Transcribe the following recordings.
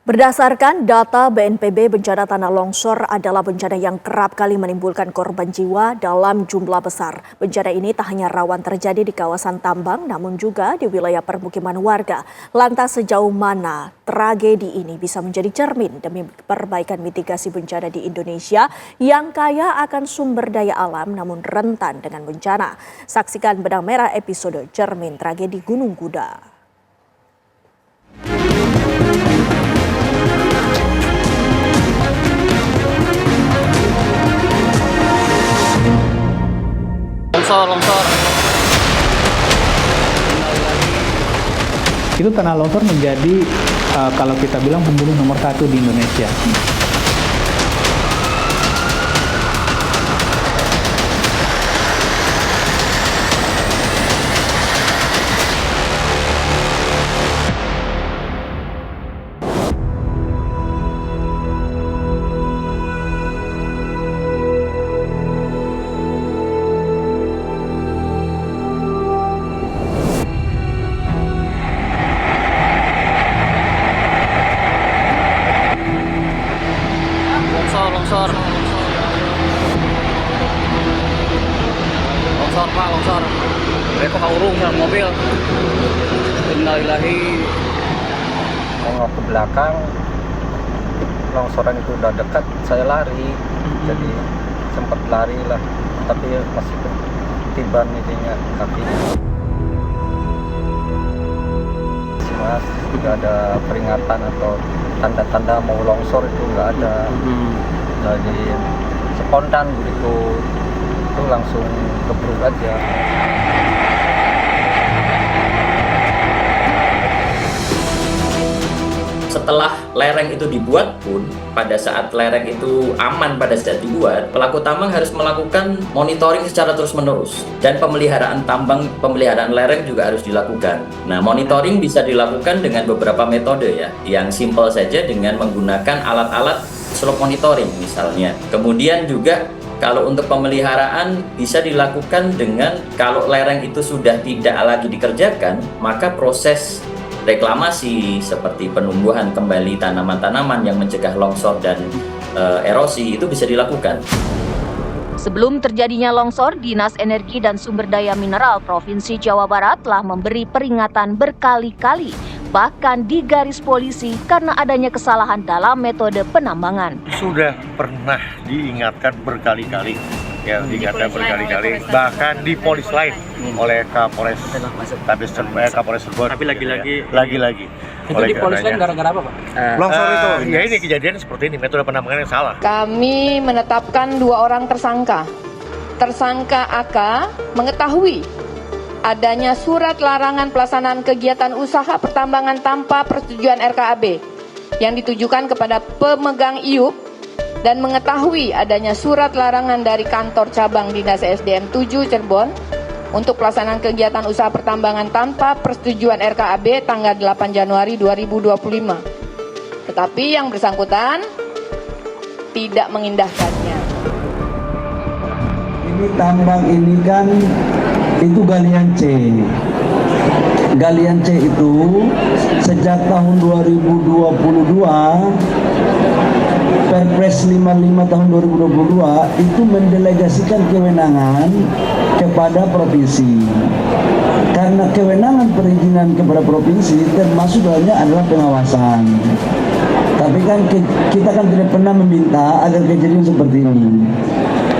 Berdasarkan data BNPB, bencana tanah longsor adalah bencana yang kerap kali menimbulkan korban jiwa dalam jumlah besar. Bencana ini tak hanya rawan terjadi di kawasan tambang, namun juga di wilayah permukiman warga. Lantas sejauh mana tragedi ini bisa menjadi cermin demi perbaikan mitigasi bencana di Indonesia yang kaya akan sumber daya alam namun rentan dengan bencana? Saksikan benang merah episode Cermin Tragedi Gunung Kuda. Longsor. Itu tanah longsor menjadi kalau kita bilang pembunuh nomor 1 di Indonesia. Longsor. Mereka kaurung sama mobil. Innalillahi. Nengok ke belakang, longsoran itu udah dekat, saya lari. Jadi sempat lari lah, tapi masih ketiban ininya kaki. Mas, tidak ada peringatan atau tanda-tanda mau longsor itu nggak ada. Jadi spontan begitu itu langsung kebruk aja. Setelah lereng itu dibuat pun, pada saat lereng itu aman pada saat dibuat, pelaku tambang harus melakukan monitoring secara terus-menerus. Dan pemeliharaan tambang, pemeliharaan lereng juga harus dilakukan. Nah, monitoring bisa dilakukan dengan beberapa metode ya. Yang simpel saja dengan menggunakan alat-alat slope monitoring misalnya. Kemudian juga kalau untuk pemeliharaan bisa dilakukan dengan kalau lereng itu sudah tidak lagi dikerjakan, maka proses reklamasi seperti penumbuhan kembali tanaman-tanaman yang mencegah longsor dan erosi itu bisa dilakukan. Sebelum terjadinya longsor, Dinas Energi dan Sumber Daya Mineral Provinsi Jawa Barat telah memberi peringatan berkali-kali, bahkan digaris polisi karena adanya kesalahan dalam metode penambangan. Sudah pernah diingatkan berkali-kali. Ya, diingatkan berkali-kali, bahkan di polis lain oleh Kapolres Cirebon. Tapi lagi-lagi. Itu di polis lain gara-gara apa, Pak? Longsor itu. Ya ini kejadian seperti ini, metode penambangan yang salah. Kami menetapkan 2 orang tersangka. Tersangka AK mengetahui adanya surat larangan pelaksanaan kegiatan usaha pertambangan tanpa persetujuan RKAB yang ditujukan kepada pemegang IUP dan mengetahui adanya surat larangan dari kantor cabang Dinas SDM 7 Cirebon untuk pelaksanaan kegiatan usaha pertambangan tanpa persetujuan RKAB tanggal 8 Januari 2025. Tetapi yang bersangkutan tidak mengindahkannya. Ini tambang ini kan itu galian C. Galian C itu sejak tahun 2022 Perpres 55 tahun 2022 itu mendelegasikan kewenangan kepada provinsi. Karena kewenangan perizinan kepada provinsi termasuk dalamnya adalah pengawasan. Tapi kan kita kan tidak pernah meminta agar kejadian seperti ini.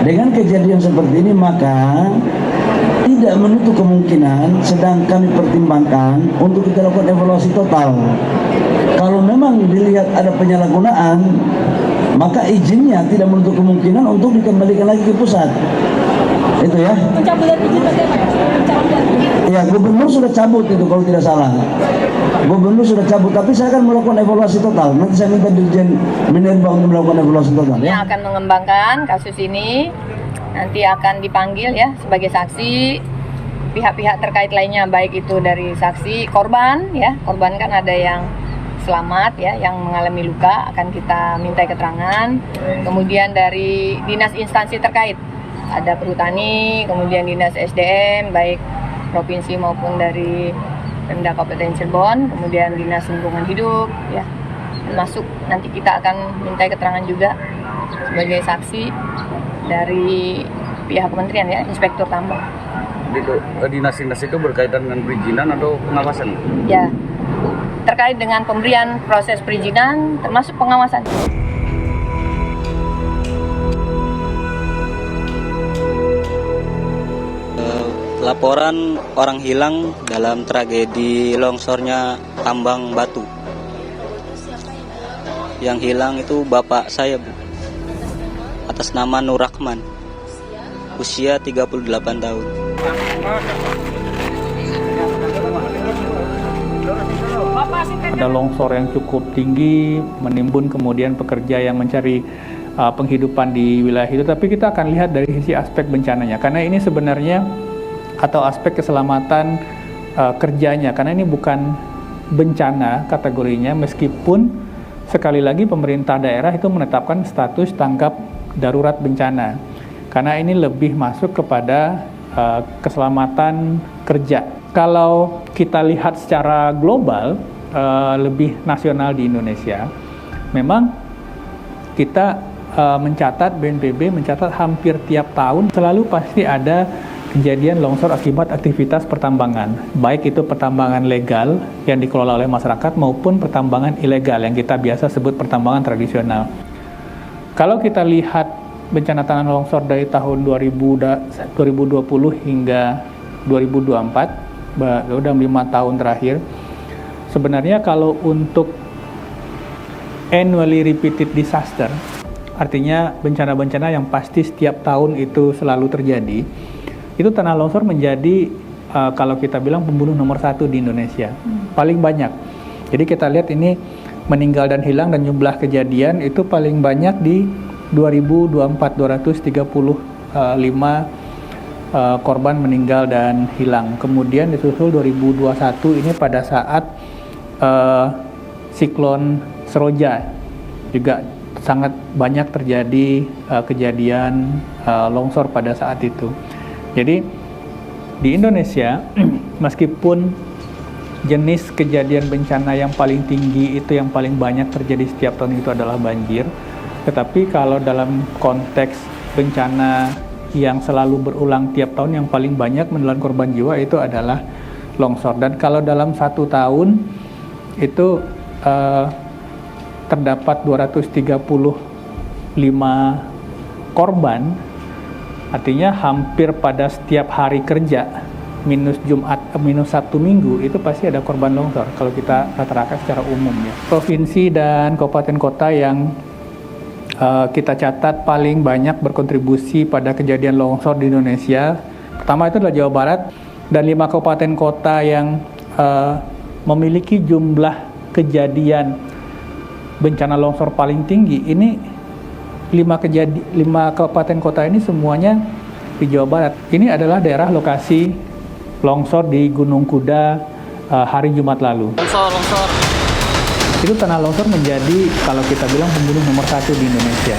Dengan kejadian seperti ini maka tidak menutup kemungkinan sedang kami pertimbangkan untuk kita lakukan evaluasi total. Kalau memang dilihat ada penyalahgunaan, maka izinnya tidak menutup kemungkinan untuk dikembalikan lagi ke pusat. Itu ya. Pencabutan izin bagaimana? Ya, gubernur sudah cabut itu kalau tidak salah. Gubernur sudah cabut, tapi saya akan melakukan evaluasi total. Nanti saya minta Dirjen Minerba untuk melakukan evaluasi total. Yang akan mengembangkan kasus ini nanti akan dipanggil ya sebagai saksi pihak-pihak terkait lainnya, baik itu dari saksi korban ya. Korban kan ada yang selamat ya, yang mengalami luka akan kita minta keterangan. Kemudian dari dinas instansi terkait, ada Perhutani, kemudian dinas SDM baik provinsi maupun dari Pemda Kabupaten Cirebon, kemudian dinas lingkungan hidup ya. masuk nanti kita akan minta keterangan juga sebagai saksi dari pihak kementerian ya, Inspektur Tambang. Dinas-dinas itu berkaitan dengan perizinan atau pengawasan? Ya, terkait dengan pemberian proses perizinan termasuk pengawasan. Laporan orang hilang dalam tragedi longsornya tambang batu. Yang hilang itu bapak saya, Bu. Atas nama Nur Rahman. Usia 38 tahun. Ada longsor yang cukup tinggi, menimbun kemudian pekerja yang mencari penghidupan di wilayah itu. Tapi kita akan lihat dari sisi aspek bencananya. Karena ini sebenarnya atau aspek keselamatan kerjanya, karena ini bukan bencana kategorinya, meskipun sekali lagi pemerintah daerah itu menetapkan status tanggap darurat bencana, karena ini lebih masuk kepada keselamatan kerja. Kalau kita lihat secara global, lebih nasional di Indonesia, memang kita mencatat, BNPB mencatat hampir tiap tahun selalu pasti ada kejadian longsor akibat aktivitas pertambangan, baik itu pertambangan legal yang dikelola oleh masyarakat maupun pertambangan ilegal yang kita biasa sebut pertambangan tradisional. Kalau kita lihat bencana tanah longsor dari tahun 2020 hingga 2024, udah 5 tahun terakhir, sebenarnya kalau untuk annually repeated disaster, artinya bencana-bencana yang pasti setiap tahun itu selalu terjadi, itu tanah longsor menjadi kalau kita bilang pembunuh nomor 1 di Indonesia, paling banyak. Jadi kita lihat ini meninggal dan hilang dan jumlah kejadian itu paling banyak di 2024, 235 korban meninggal dan hilang. Kemudian disusul 2021 ini pada saat siklon Seroja juga sangat banyak terjadi kejadian longsor pada saat itu. Jadi di Indonesia, meskipun jenis kejadian bencana yang paling tinggi itu yang paling banyak terjadi setiap tahun itu adalah banjir, tetapi kalau dalam konteks bencana yang selalu berulang tiap tahun yang paling banyak menelan korban jiwa itu adalah longsor. Dan kalau dalam 1 tahun itu terdapat 235 korban, artinya hampir pada setiap hari kerja minus Jumat, minus Sabtu Minggu itu pasti ada korban longsor kalau kita rata-rata secara umum ya. Provinsi dan kabupaten kota yang kita catat paling banyak berkontribusi pada kejadian longsor di Indonesia, pertama itu adalah Jawa Barat, dan 5 kabupaten kota yang memiliki jumlah kejadian bencana longsor paling tinggi. Ini 5 kabupaten kota ini semuanya di Jawa Barat. Ini adalah daerah lokasi longsor di Gunung Kuda hari Jumat lalu. Longsor. Itu tanah longsor menjadi kalau kita bilang pembunuh nomor 1 di Indonesia.